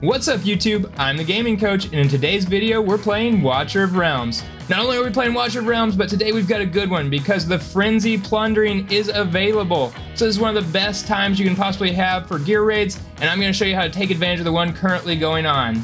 What's up YouTube? I'm the Gaming Coach, and in today's video we're playing Watcher of Realms. Not only are we playing Watcher of Realms, but today we've got a good one because the Frenzy Plundering is available. So this is one of the best times you can possibly have for gear raids, and I'm going to show you how to take advantage of the one currently going on.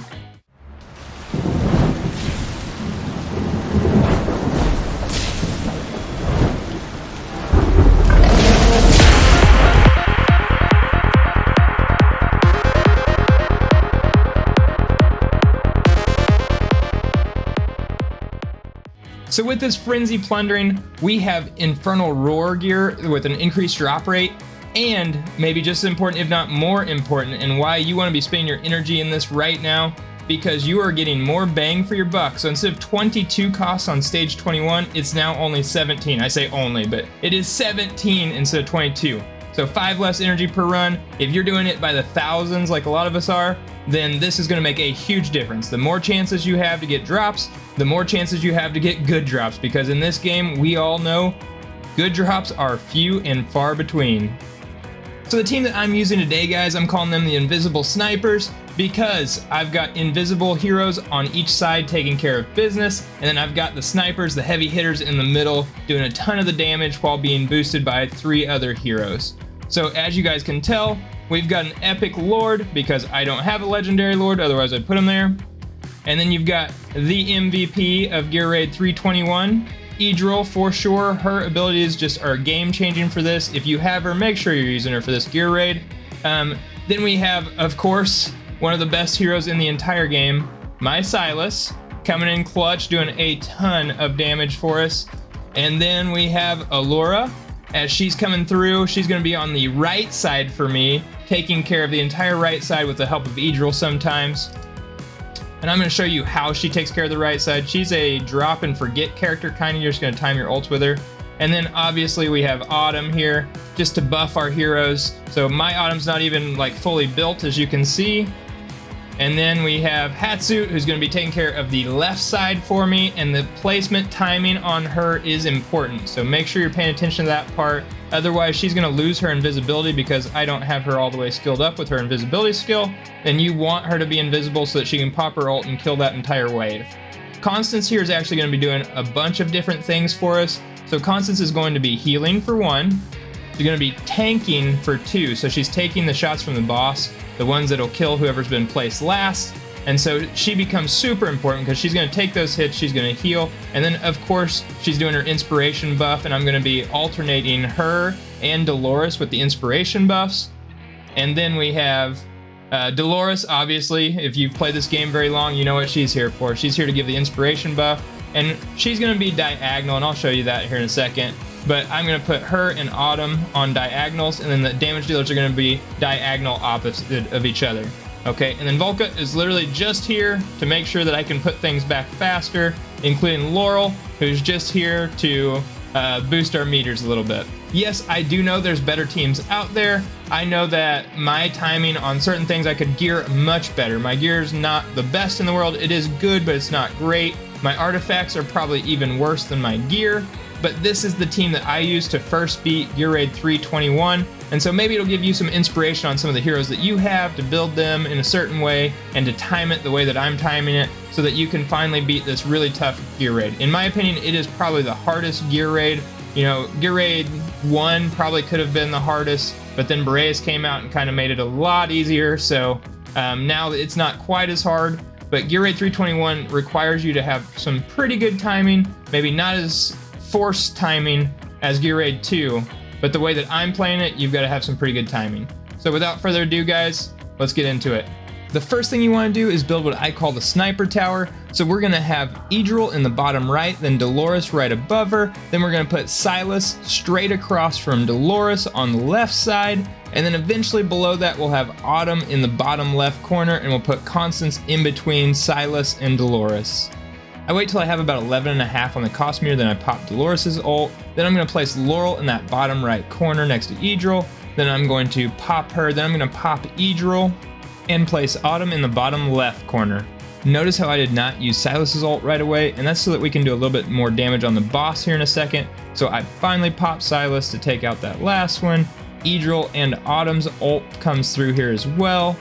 So with this Frenzy Plundering, we have Infernal Roar gear with an increased drop rate, and maybe just as important, if not more important, and why you want to be spending your energy in this right now, because you are getting more bang for your buck. So instead of 22 costs on stage 21, it's now only 17. I say only, but it is 17 instead of 22. So 5 less energy per run. If you're doing it by the thousands like a lot of us are, then this is going to make a huge difference. The more chances you have to get drops, the more chances you have to get good drops, because in this game, we all know good drops are few and far between. So the team that I'm using today, guys, I'm calling them the Invisible Snipers, because I've got invisible heroes on each side taking care of business, and then I've got the snipers, the heavy hitters in the middle, doing a ton of the damage while being boosted by 3 other heroes. So as you guys can tell, we've got an epic lord, because I don't have a legendary lord, otherwise I'd put him there. And then you've got the MVP of Gear Raid 321, Edril, for sure. Her abilities just are game-changing for this. If you have her, make sure you're using her for this Gear Raid. Then we have, of course, one of the best heroes in the entire game, my Silas, coming in clutch, doing a ton of damage for us. And then we have Allura. As she's coming through, she's going to be on the right side for me, taking care of the entire right side with the help of Edril sometimes. And I'm going to show you how she takes care of the right side. She's a drop and forget character, kind of. You're just going to time your ults with her. And then obviously we have Autumn here, just to buff our heroes. So my Autumn's not even like fully built, as you can see. And then we have Hatsuit, who's going to be taking care of the left side for me, and the placement timing on her is important. So make sure you're paying attention to that part. Otherwise, she's going to lose her invisibility because I don't have her all the way skilled up with her invisibility skill. And you want her to be invisible so that she can pop her ult and kill that entire wave. Constance here is actually going to be doing a bunch of different things for us. So Constance is going to be healing for 1. She's going to be tanking for 2. So she's taking the shots from the boss, the ones that'll kill whoever's been placed last. And so she becomes super important because she's going to take those hits, she's going to heal, and then of course she's doing her inspiration buff, and I'm going to be alternating her and Dolores with the inspiration buffs. And then we have Dolores, obviously. If you've played this game very long, you know what she's here for. She's here to give the inspiration buff, and she's going to be diagonal, and I'll show you that here in a second. But I'm going to put her and Autumn on diagonals, and then the damage dealers are going to be diagonal opposite of each other. Okay, and then Volca is literally just here to make sure that I can put things back faster, including Laurel, who's just here to boost our meters a little bit. Yes, I do know there's better teams out there. I know that my timing on certain things I could gear much better. My gear is not the best in the world. It is good, but it's not great. My artifacts are probably even worse than my gear. But this is the team that I use to first beat Gear Raid 321, and so maybe it'll give you some inspiration on some of the heroes that you have to build them in a certain way and to time it the way that I'm timing it so that you can finally beat this really tough Gear Raid. In my opinion, it is probably the hardest Gear Raid. You know, Gear Raid 1 probably could have been the hardest, but then Boreas came out and kind of made it a lot easier, so now it's not quite as hard. But Gear Raid 321 requires you to have some pretty good timing, maybe not as forced timing as Gear Raid 2, but the way that I'm playing it, you've got to have some pretty good timing. So without further ado, guys, let's get into it. The first thing you want to do is build what I call the sniper tower. So we're going to have Edril in the bottom right, then Dolores right above her, then we're going to put Silas straight across from Dolores on the left side, and then eventually below that we'll have Autumn in the bottom left corner, and we'll put Constance in between Silas and Dolores. I wait till I have about 11.5 on the cost meter, then I pop Dolores' ult. Then I'm going to place Laurel in that bottom right corner next to Edril. Then I'm going to pop her. Then I'm going to pop Edril and place Autumn in the bottom left corner. Notice how I did not use Silas's ult right away, and that's so that we can do a little bit more damage on the boss here in a second. So I finally pop Silas to take out that last one. Edril and Autumn's ult comes through here as well.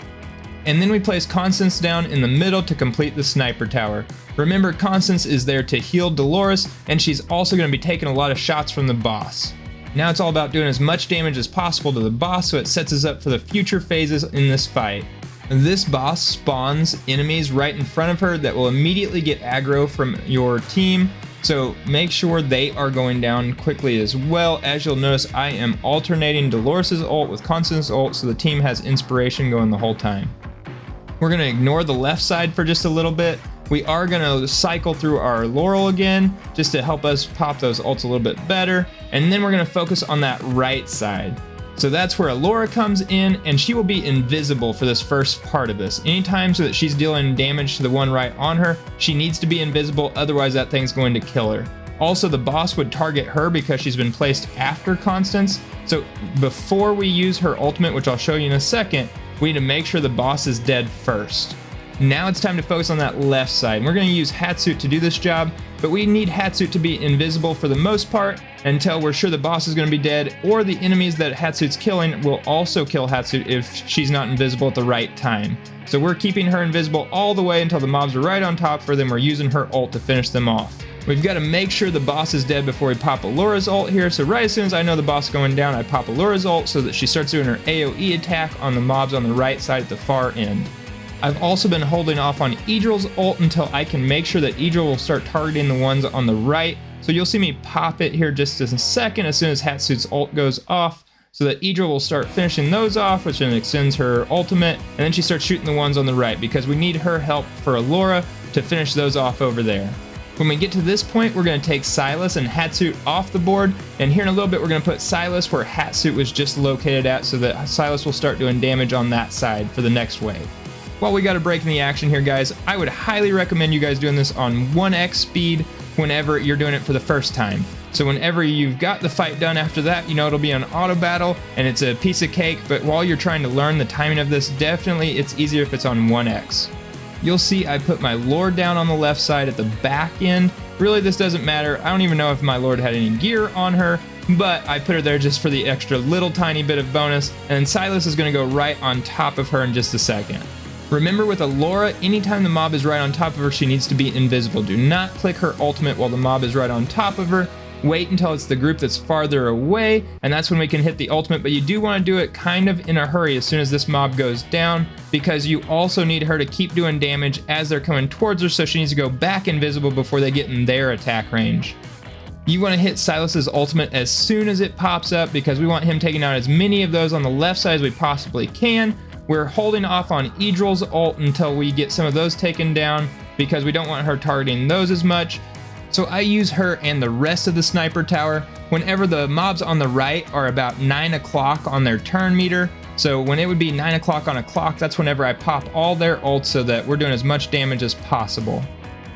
And then we place Constance down in the middle to complete the sniper tower. Remember, Constance is there to heal Dolores, and she's also going to be taking a lot of shots from the boss. Now it's all about doing as much damage as possible to the boss so it sets us up for the future phases in this fight. This boss spawns enemies right in front of her that will immediately get aggro from your team, so make sure they are going down quickly as well. As you'll notice, I am alternating Dolores' ult with Constance's ult so the team has inspiration going the whole time. We're going to ignore the left side for just a little bit. We are going to cycle through our Laurel again just to help us pop those ults a little bit better, and then we're going to focus on that right side. So that's where Alora comes in, and she will be invisible for this first part of this. Anytime so that she's dealing damage to the one right on her, she needs to be invisible, otherwise that thing's going to kill her. Also, the boss would target her because she's been placed after Constance, so before we use her ultimate, which I'll show you in a second, we need to make sure the boss is dead first. Now it's time to focus on that left side, and we're going to use Hatsuit to do this job, but we need Hatsuit to be invisible for the most part until we're sure the boss is going to be dead, or the enemies that Hatsuit's killing will also kill Hatsuit if she's not invisible at the right time. So we're keeping her invisible all the way until the mobs are right on top of her, then we're using her ult to finish them off. We've got to make sure the boss is dead before we pop Alora's ult here, so right as soon as I know the boss is going down, I pop Alora's ult so that she starts doing her AoE attack on the mobs on the right side at the far end. I've also been holding off on Idril's ult until I can make sure that Idril will start targeting the ones on the right, so you'll see me pop it here just in a second as soon as Hatsuit's ult goes off, so that Idril will start finishing those off, which then extends her ultimate, and then she starts shooting the ones on the right because we need her help for Alora to finish those off over there. When we get to this point, we're going to take Silas and Hatsuit off the board, and here in a little bit we're going to put Silas where Hatsuit was just located at so that Silas will start doing damage on that side for the next wave. While we got a break in the action here, guys, I would highly recommend you guys doing this on 1x speed whenever you're doing it for the first time. So whenever you've got the fight done after that, you know it'll be an auto battle and it's a piece of cake, but while you're trying to learn the timing of this, definitely it's easier if it's on 1x. You'll see I put my Lord down on the left side at the back end. Really, this doesn't matter. I don't even know if my Lord had any gear on her, but I put her there just for the extra little tiny bit of bonus, and then Silas is going to go right on top of her in just a second. Remember, with Alora, anytime the mob is right on top of her, she needs to be invisible. Do not click her ultimate while the mob is right on top of her. Wait until it's the group that's farther away, and that's when we can hit the ultimate, but you do want to do it kind of in a hurry as soon as this mob goes down, because you also need her to keep doing damage as they're coming towards her, so she needs to go back invisible before they get in their attack range. You want to hit Silas's ultimate as soon as it pops up, because we want him taking out as many of those on the left side as we possibly can. We're holding off on Idril's ult until we get some of those taken down, because we don't want her targeting those as much. So I use her and the rest of the sniper tower whenever the mobs on the right are about 9 o'clock on their turn meter. So when it would be 9 o'clock on a clock, that's whenever I pop all their ults so that we're doing as much damage as possible.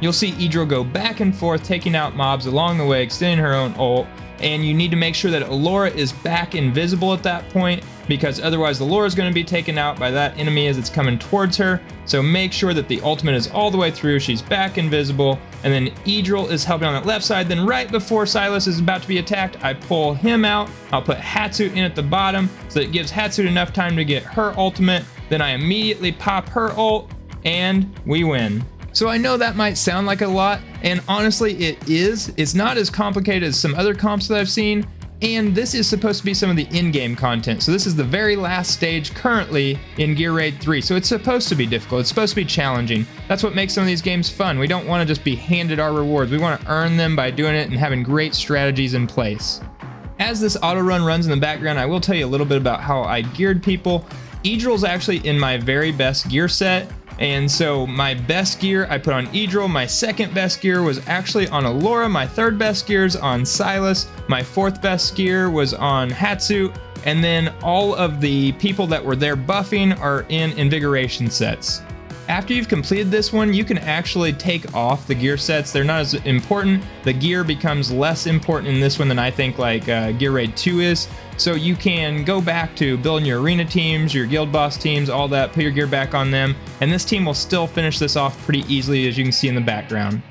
You'll see Idril go back and forth, taking out mobs along the way, extending her own ult, and you need to make sure that Alora is back invisible at that point, because otherwise Alora is going to be taken out by that enemy as it's coming towards her. So make sure that the ultimate is all the way through, she's back invisible, and then Idril is helping on that left side. Then right before Silas is about to be attacked, I pull him out. I'll put Hatsuit in at the bottom so that it gives Hatsuit enough time to get her ultimate. Then I immediately pop her ult, and we win. So I know that might sound like a lot, and honestly it is. It's not as complicated as some other comps that I've seen, and this is supposed to be some of the in-game content. So this is the very last stage currently in Gear Raid 3, so it's supposed to be difficult, it's supposed to be challenging. That's what makes some of these games fun. We don't want to just be handed our rewards, we want to earn them by doing it and having great strategies in place. As this auto run runs in the background, I will tell you a little bit about how I geared people. Idril's actually in my very best gear set, and so my best gear I put on Idril, my second best gear was actually on Alora, my third best gear is on Silas, my fourth best gear was on Hatsuit, and then all of the people that were there buffing are in invigoration sets. After you've completed this one, you can actually take off the gear sets. They're not as important. The gear becomes less important in this one than I think like Gear Raid 2 is. So you can go back to building your arena teams, your guild boss teams, all that, put your gear back on them, and this team will still finish this off pretty easily, as you can see in the background.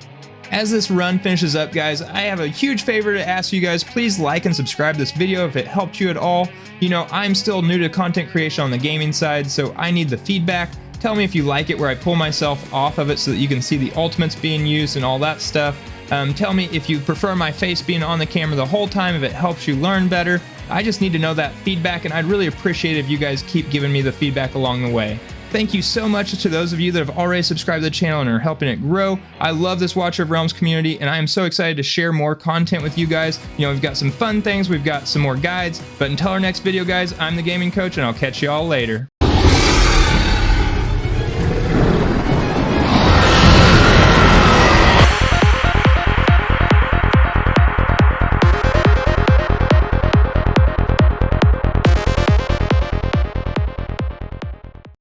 As this run finishes up, guys, I have a huge favor to ask you guys. Please like and subscribe this video if it helped you at all. You know, I'm still new to content creation on the gaming side, so I need the feedback Tell me if you like it where I pull myself off of it so that you can see the ultimates being used and all that stuff. Tell me if you prefer my face being on the camera the whole time, if it helps you learn better. I just need to know that feedback, and I'd really appreciate it if you guys keep giving me the feedback along the way. Thank you so much to those of you that have already subscribed to the channel and are helping it grow. I love this Watcher of Realms community, and I am so excited to share more content with you guys. You know, we've got some fun things, we've got some more guides, but until our next video, guys, I'm the Gaming Coach, and I'll catch you all later.